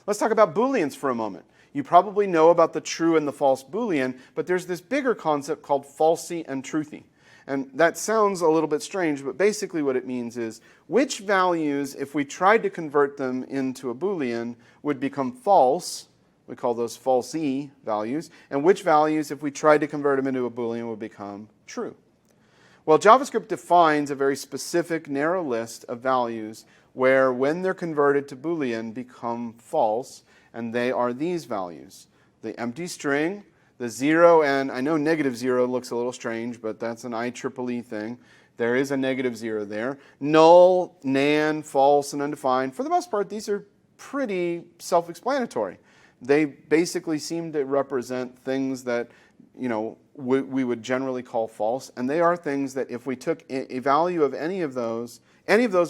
Let's talk about Booleans for a moment. You probably know about the true and the false Boolean, but there's this bigger concept called falsy and truthy. And that sounds a little bit strange, but basically what it means is which values, if we tried to convert them into a Boolean, would become false. We call those falsy values. And which values, if we tried to convert them into a Boolean, would become true. Well, JavaScript defines a very specific, narrow list of values where, when they're converted to Boolean, become false. And they are these values: the empty string, the 0, and I know -0 looks a little strange, but that's an IEEE thing. There is a -0 there. Null, nan, false, and undefined. For the most part, these are pretty self-explanatory. They basically seem to represent things that, you know, we would generally call false, and they are things that if we took a value of any of those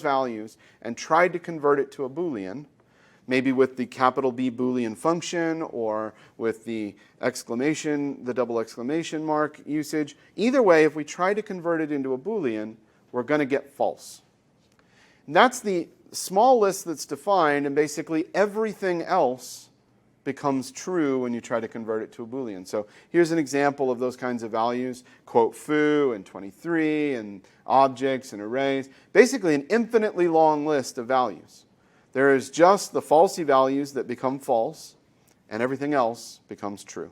values and tried to convert it to a Boolean, maybe with the capital B Boolean function or with the double exclamation mark usage. Either way, if we try to convert it into a Boolean, we're going to get false. And that's the small list that's defined, and basically everything else becomes true when you try to convert it to a Boolean. So here's an example of those kinds of values: quote foo and 23 and objects and arrays. Basically an infinitely long list of values. There is just the falsy values that become false, and everything else becomes true.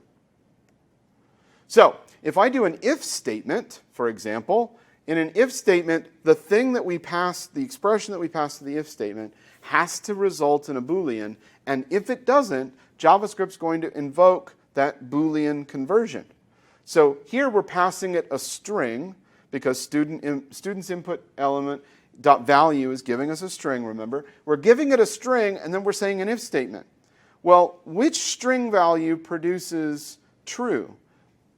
So if I do an if statement, for example, in an if statement, the expression that we pass to the if statement has to result in a Boolean, and if it doesn't, JavaScript's going to invoke that Boolean conversion. So here we're passing it a string because student's input element .value is giving us a string, remember. We're giving it a string, and then we're saying an if statement. Well, which string value produces true?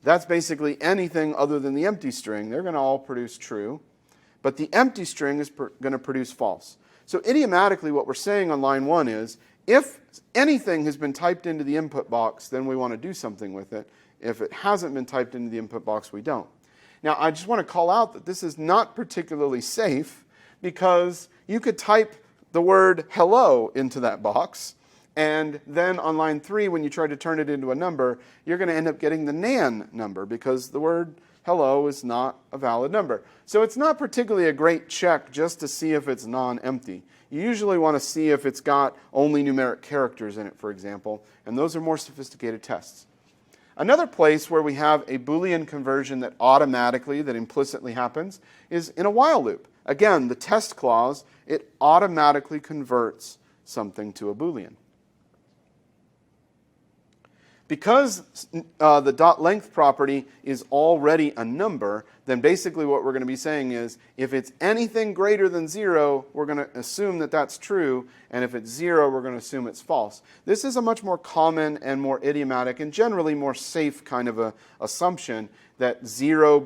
That's basically anything other than the empty string. They're going to all produce true. But the empty string is going to produce false. So idiomatically, what we're saying on line 1 is, if anything has been typed into the input box, then we want to do something with it. If it hasn't been typed into the input box, we don't. Now, I just want to call out that this is not particularly safe, because you could type the word hello into that box, and then on line 3, when you try to turn it into a number, you're going to end up getting the nan number, because the word hello is not a valid number. So it's not particularly a great check just to see if it's non-empty. You usually want to see if it's got only numeric characters in it, for example, and those are more sophisticated tests. Another place where we have a Boolean conversion that implicitly happens, is in a while loop. Again, the test clause, it automatically converts something to a Boolean. Because the .length property is already a number, then basically what we're going to be saying is, if it's anything greater than 0, we're going to assume that that's true, and if it's 0, we're going to assume it's false. This is a much more common and more idiomatic and generally more safe kind of a assumption that 0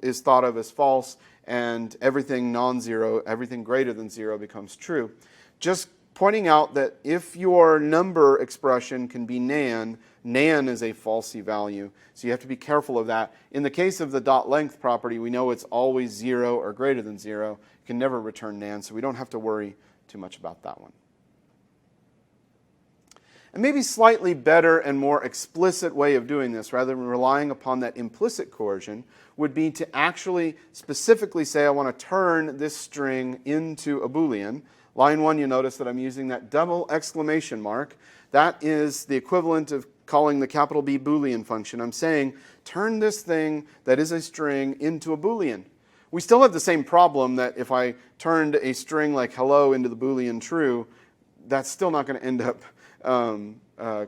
is thought of as false, and everything non-zero, everything greater than 0 becomes true. Just pointing out that if your number expression can be nan, nan is a falsy value. So you have to be careful of that. In the case of the .length property, we know it's always 0 or greater than 0. You can never return nan, so we don't have to worry too much about that one. And maybe slightly better and more explicit way of doing this, rather than relying upon that implicit coercion, would be to actually specifically say, I want to turn this string into a Boolean. Line 1, you notice that I'm using that double exclamation mark. That is the equivalent of calling the capital B Boolean function. I'm saying, turn this thing that is a string into a Boolean. We still have the same problem that if I turned a string like hello into the Boolean true, that's still not going to end up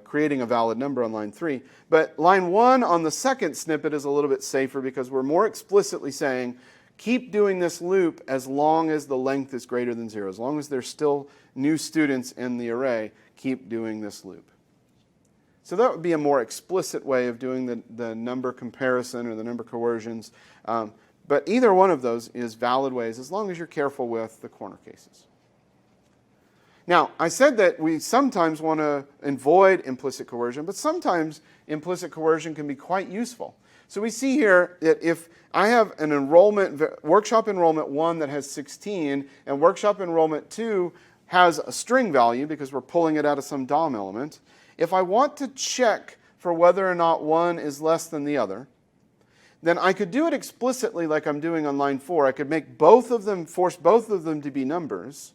creating a valid number on line 3. But line 1 on the second snippet is a little bit safer, because we're more explicitly saying, keep doing this loop as long as the length is greater than 0. As long as there's still new students in the array, keep doing this loop. So that would be a more explicit way of doing the number comparison or the number coercions. But either one of those is valid ways, as long as you're careful with the corner cases. Now, I said that we sometimes want to avoid implicit coercion, but sometimes implicit coercion can be quite useful. So we see here that if I have an workshop enrollment 1 that has 16 and workshop enrollment 2 has a string value because we're pulling it out of some DOM element. If I want to check for whether or not one is less than the other, then I could do it explicitly like I'm doing on line 4. I could make both of them, force both of them to be numbers.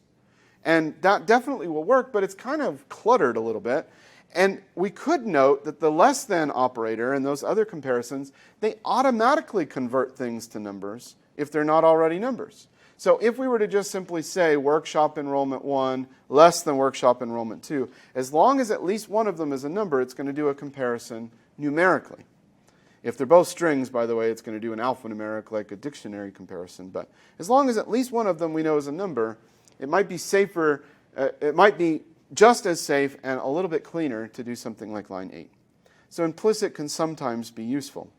And that definitely will work, but it's kind of cluttered a little bit. And we could note that the less than operator and those other comparisons, they automatically convert things to numbers if they're not already numbers. So if we were to just simply say workshop enrollment 1 less than workshop enrollment 2, as long as at least one of them is a number, it's going to do a comparison numerically. If they're both strings, by the way, it's going to do an alphanumeric like a dictionary comparison. But as long as at least one of them we know is a number, it might be safer, it might be just as safe and a little bit cleaner to do something like line 8. So implicit can sometimes be useful.